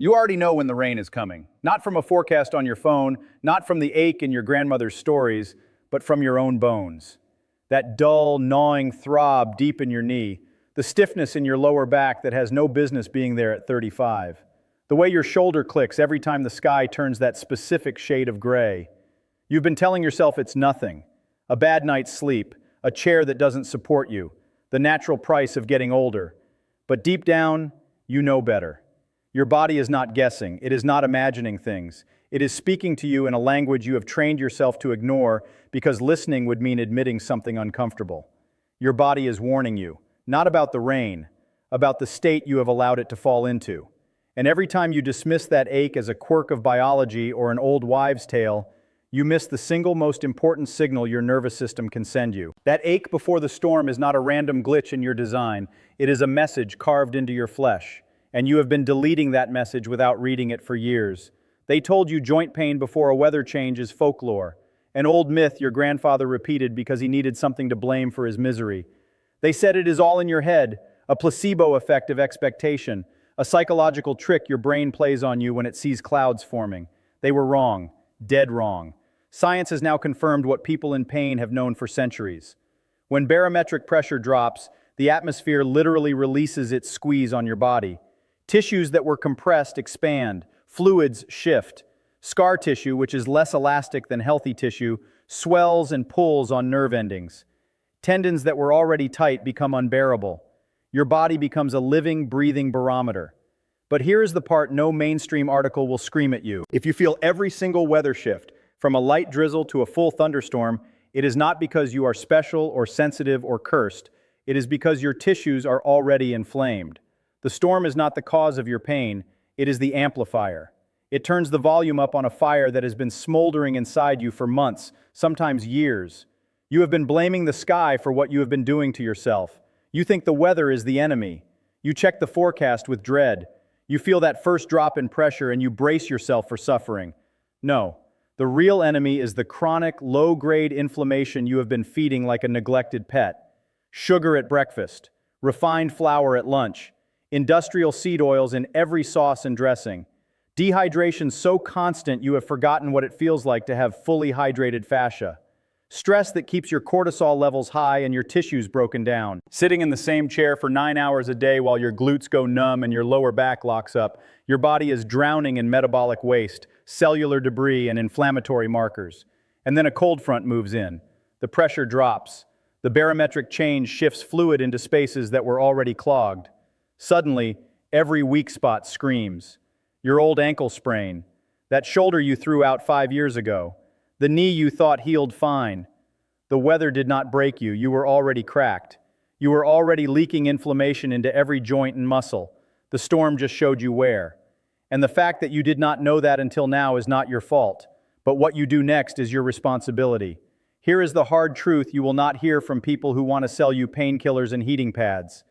You already know when the rain is coming, not from a forecast on your phone, not from the ache in your grandmother's stories, but from your own bones. That dull, gnawing throb deep in your knee, the stiffness in your lower back that has no business being there at 35. The way your shoulder clicks every time the sky turns that specific shade of gray. You've been telling yourself it's nothing. A bad night's sleep, a chair that doesn't support you, the natural price of getting older. But deep down, you know better. Your body is not guessing, it is not imagining things. It is speaking to you in a language you have trained yourself to ignore because listening would mean admitting something uncomfortable. Your body is warning you, not about the rain, about the state you have allowed it to fall into. And every time you dismiss that ache as a quirk of biology or an old wives' tale, you miss the single most important signal your nervous system can send you. That ache before the storm is not a random glitch in your design, it is a message carved into your flesh. And you have been deleting that message without reading it for years. They told you joint pain before a weather change is folklore, an old myth your grandfather repeated because he needed something to blame for his misery. They said it is all in your head, a placebo effect of expectation, a psychological trick your brain plays on you when it sees clouds forming. They were wrong, dead wrong. Science has now confirmed what people in pain have known for centuries. When barometric pressure drops, the atmosphere literally releases its squeeze on your body. Tissues that were compressed expand, fluids shift. Scar tissue, which is less elastic than healthy tissue, swells and pulls on nerve endings. Tendons that were already tight become unbearable. Your body becomes a living, breathing barometer. But here is the part no mainstream article will scream at you. If you feel every single weather shift, from a light drizzle to a full thunderstorm, it is not because you are special or sensitive or cursed. It is because your tissues are already inflamed. The storm is not the cause of your pain, it is the amplifier. It turns the volume up on a fire that has been smoldering inside you for months, sometimes years. You have been blaming the sky for what you have been doing to yourself. You think the weather is the enemy. You check the forecast with dread. You feel that first drop in pressure and you brace yourself for suffering. No, the real enemy is the chronic, low-grade inflammation you have been feeding like a neglected pet. Sugar at breakfast, refined flour at lunch, industrial seed oils in every sauce and dressing. Dehydration so constant you have forgotten what it feels like to have fully hydrated fascia. Stress that keeps your cortisol levels high and your tissues broken down. Sitting in the same chair for 9 hours a day while your glutes go numb and your lower back locks up, your body is drowning in metabolic waste, cellular debris, and inflammatory markers. And then a cold front moves in. The pressure drops. The barometric change shifts fluid into spaces that were already clogged. Suddenly, every weak spot screams. Your old ankle sprain, that shoulder you threw out 5 years ago, the knee you thought healed fine. The weather did not break you, you were already cracked. You were already leaking inflammation into every joint and muscle. The storm just showed you where. And the fact that you did not know that until now is not your fault, but what you do next is your responsibility. Here is the hard truth you will not hear from people who want to sell you painkillers and heating pads.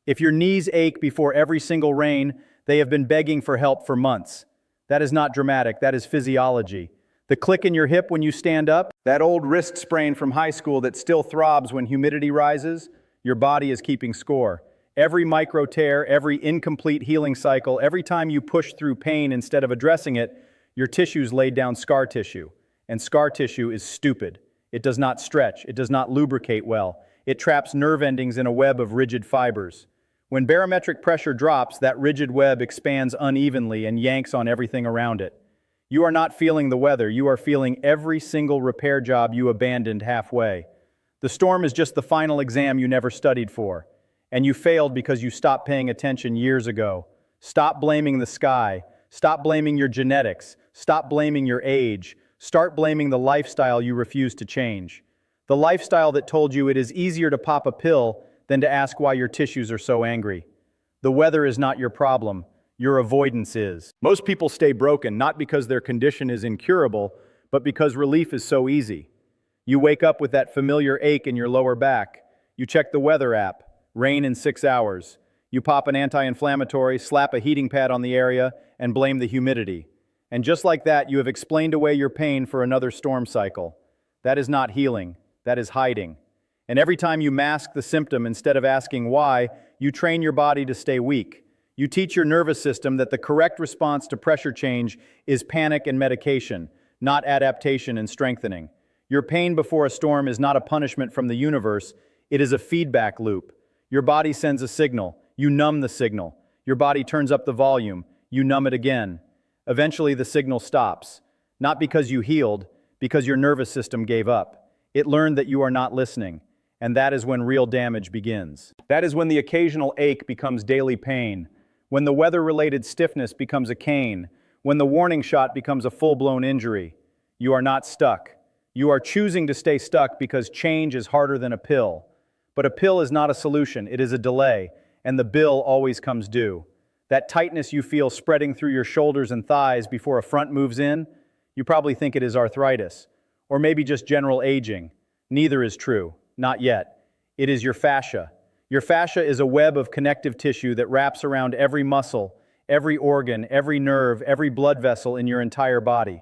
If your knees ache before every single rain, they have been begging for help for months. That is not dramatic, that is physiology. The click in your hip when you stand up, that old wrist sprain from high school that still throbs when humidity rises, your body is keeping score. Every micro tear, every incomplete healing cycle, every time you push through pain instead of addressing it, your tissues laid down scar tissue. And scar tissue is stupid. It does not stretch, it does not lubricate well. It traps nerve endings in a web of rigid fibers. When barometric pressure drops, that rigid web expands unevenly and yanks on everything around it. You are not feeling the weather, you are feeling every single repair job you abandoned halfway. The storm is just the final exam you never studied for. And you failed because you stopped paying attention years ago. Stop blaming the sky. Stop blaming your genetics. Stop blaming your age. Start blaming the lifestyle you refuse to change. The lifestyle that told you it is easier to pop a pill than to ask why your tissues are so angry. The weather is not your problem. Your avoidance is. Most people stay broken not because their condition is incurable, but because relief is so easy. You wake up with that familiar ache in your lower back. You check the weather app. Rain in 6 hours. You pop an anti-inflammatory, slap a heating pad on the area, and blame the humidity. And just like that, you have explained away your pain for another storm cycle. That is not healing. That is hiding. And every time you mask the symptom instead of asking why, you train your body to stay weak. You teach your nervous system that the correct response to pressure change is panic and medication, not adaptation and strengthening. Your pain before a storm is not a punishment from the universe, it is a feedback loop. Your body sends a signal, you numb the signal. Your body turns up the volume, you numb it again. Eventually the signal stops, not because you healed, because your nervous system gave up. It learned that you are not listening, and that is when real damage begins. That is when the occasional ache becomes daily pain, when the weather-related stiffness becomes a cane, when the warning shot becomes a full-blown injury. You are not stuck. You are choosing to stay stuck because change is harder than a pill. But a pill is not a solution, it is a delay, and the bill always comes due. That tightness you feel spreading through your shoulders and thighs before a front moves in, you probably think it is arthritis, or maybe just general aging. Neither is true, not yet. It is your fascia. Your fascia is a web of connective tissue that wraps around every muscle, every organ, every nerve, every blood vessel in your entire body.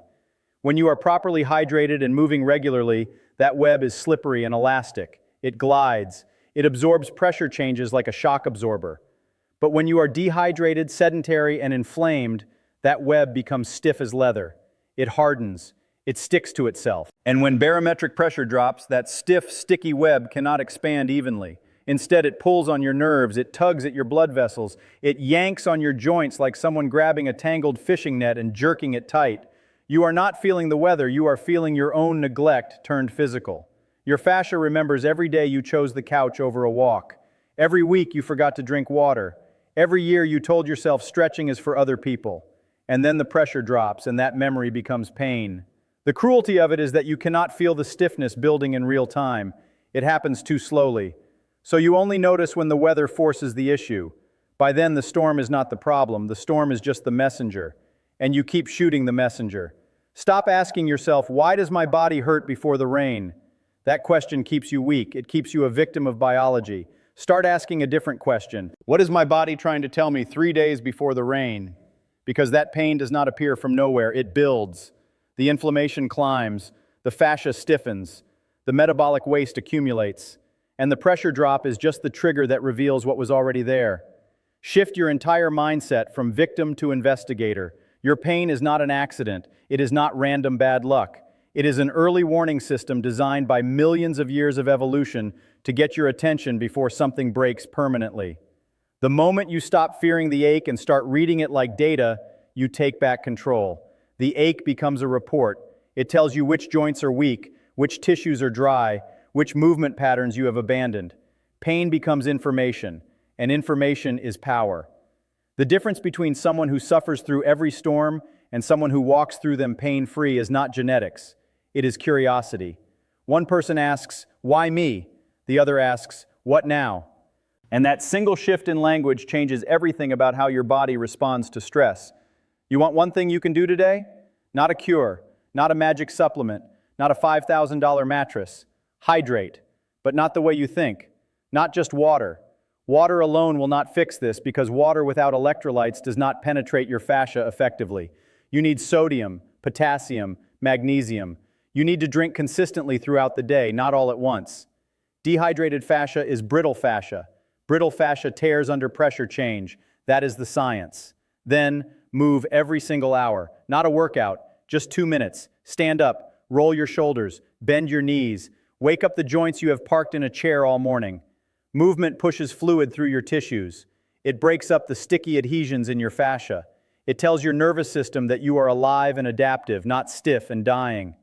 When you are properly hydrated and moving regularly, that web is slippery and elastic. It glides. It absorbs pressure changes like a shock absorber. But when you are dehydrated, sedentary, and inflamed, that web becomes stiff as leather. It hardens. It sticks to itself. And when barometric pressure drops, that stiff, sticky web cannot expand evenly. Instead, it pulls on your nerves, it tugs at your blood vessels, it yanks on your joints like someone grabbing a tangled fishing net and jerking it tight. You are not feeling the weather, you are feeling your own neglect turned physical. Your fascia remembers every day you chose the couch over a walk. Every week you forgot to drink water. Every year you told yourself stretching is for other people. And then the pressure drops and that memory becomes pain. The cruelty of it is that you cannot feel the stiffness building in real time. It happens too slowly. So you only notice when the weather forces the issue. By then the storm is not the problem, the storm is just the messenger. And you keep shooting the messenger. Stop asking yourself, why does my body hurt before the rain? That question keeps you weak, it keeps you a victim of biology. Start asking a different question. What is my body trying to tell me 3 days before the rain? Because that pain does not appear from nowhere, it builds. The inflammation climbs, the fascia stiffens, the metabolic waste accumulates. And the pressure drop is just the trigger that reveals what was already there. Shift your entire mindset from victim to investigator. Your pain is not an accident. It is not random bad luck. It is an early warning system designed by millions of years of evolution to get your attention before something breaks permanently. The moment you stop fearing the ache and start reading it like data, you take back control. The ache becomes a report. It tells you which joints are weak, which tissues are dry, which movement patterns you have abandoned. Pain becomes information, and information is power. The difference between someone who suffers through every storm and someone who walks through them pain-free is not genetics, it is curiosity. One person asks, "Why me?" The other asks, "What now?" And that single shift in language changes everything about how your body responds to stress. You want one thing you can do today? Not a cure, not a magic supplement, not a $5,000 mattress. Hydrate, but not the way you think. Not just water. Water alone will not fix this because water without electrolytes does not penetrate your fascia effectively. You need sodium, potassium, magnesium. You need to drink consistently throughout the day, not all at once. Dehydrated fascia is brittle fascia. Brittle fascia tears under pressure change. That is the science. Then, move every single hour. Not a workout, just 2 minutes. Stand up, roll your shoulders, bend your knees. Wake up the joints you have parked in a chair all morning. Movement pushes fluid through your tissues. It breaks up the sticky adhesions in your fascia. It tells your nervous system that you are alive and adaptive, not stiff and dying.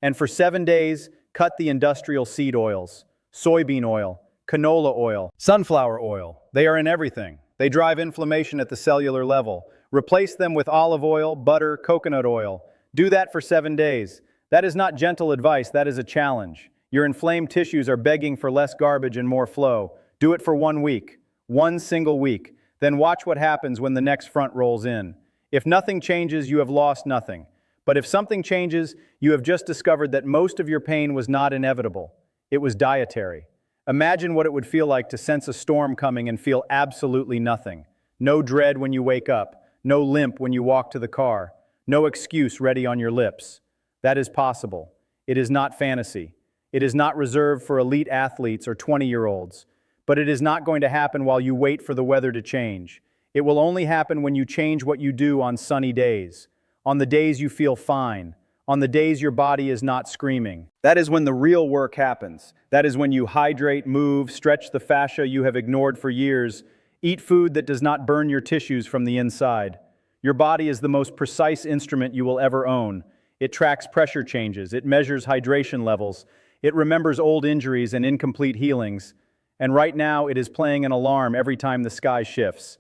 And for 7 days, cut the industrial seed oils, soybean oil, canola oil, sunflower oil. They are in everything. They drive inflammation at the cellular level. Replace them with olive oil, butter, coconut oil. Do that for 7 days. That is not gentle advice, that is a challenge. Your inflamed tissues are begging for less garbage and more flow. Do it for 1 week, 1 single week. Then watch what happens when the next front rolls in. If nothing changes, you have lost nothing. But if something changes, you have just discovered that most of your pain was not inevitable. It was dietary. Imagine what it would feel like to sense a storm coming and feel absolutely nothing. No dread when you wake up, no limp when you walk to the car, no excuse ready on your lips. That is possible. It is not fantasy. It is not reserved for elite athletes or 20-year-olds. But it is not going to happen while you wait for the weather to change. It will only happen when you change what you do on sunny days, on the days you feel fine, on the days your body is not screaming. That is when the real work happens. That is when you hydrate, move, stretch the fascia you have ignored for years, eat food that does not burn your tissues from the inside. Your body is the most precise instrument you will ever own. It tracks pressure changes, it measures hydration levels, it remembers old injuries and incomplete healings, and right now it is playing an alarm every time the sky shifts.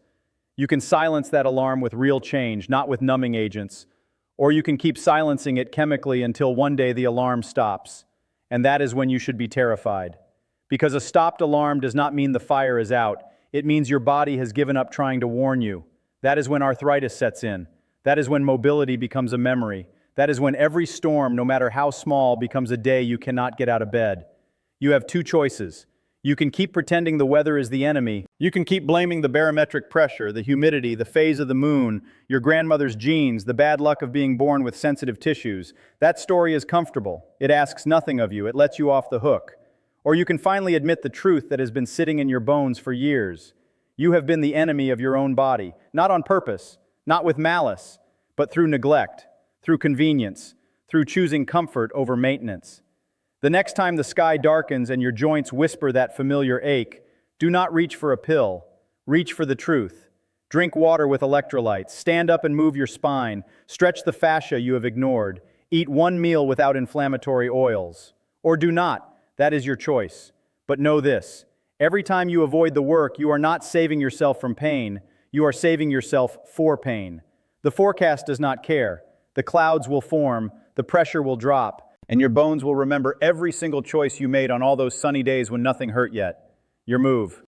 You can silence that alarm with real change, not with numbing agents, or you can keep silencing it chemically until one day the alarm stops, and that is when you should be terrified. Because a stopped alarm does not mean the fire is out, it means your body has given up trying to warn you. That is when arthritis sets in. That is when mobility becomes a memory. That is when every storm, no matter how small, becomes a day you cannot get out of bed. You have two choices. You can keep pretending the weather is the enemy. You can keep blaming the barometric pressure, the humidity, the phase of the moon, your grandmother's genes, the bad luck of being born with sensitive tissues. That story is comfortable. It asks nothing of you. It lets you off the hook. Or you can finally admit the truth that has been sitting in your bones for years. You have been the enemy of your own body, not on purpose, not with malice, but through neglect, through convenience, through choosing comfort over maintenance. The next time the sky darkens and your joints whisper that familiar ache, do not reach for a pill. Reach for the truth. Drink water with electrolytes. Stand up and move your spine. Stretch the fascia you have ignored. Eat one meal without inflammatory oils. Or do not. That is your choice. But know this. Every time you avoid the work, you are not saving yourself from pain. You are saving yourself for pain. The forecast does not care. The clouds will form. The pressure will drop. And your bones will remember every single choice you made on all those sunny days when nothing hurt yet. Your move.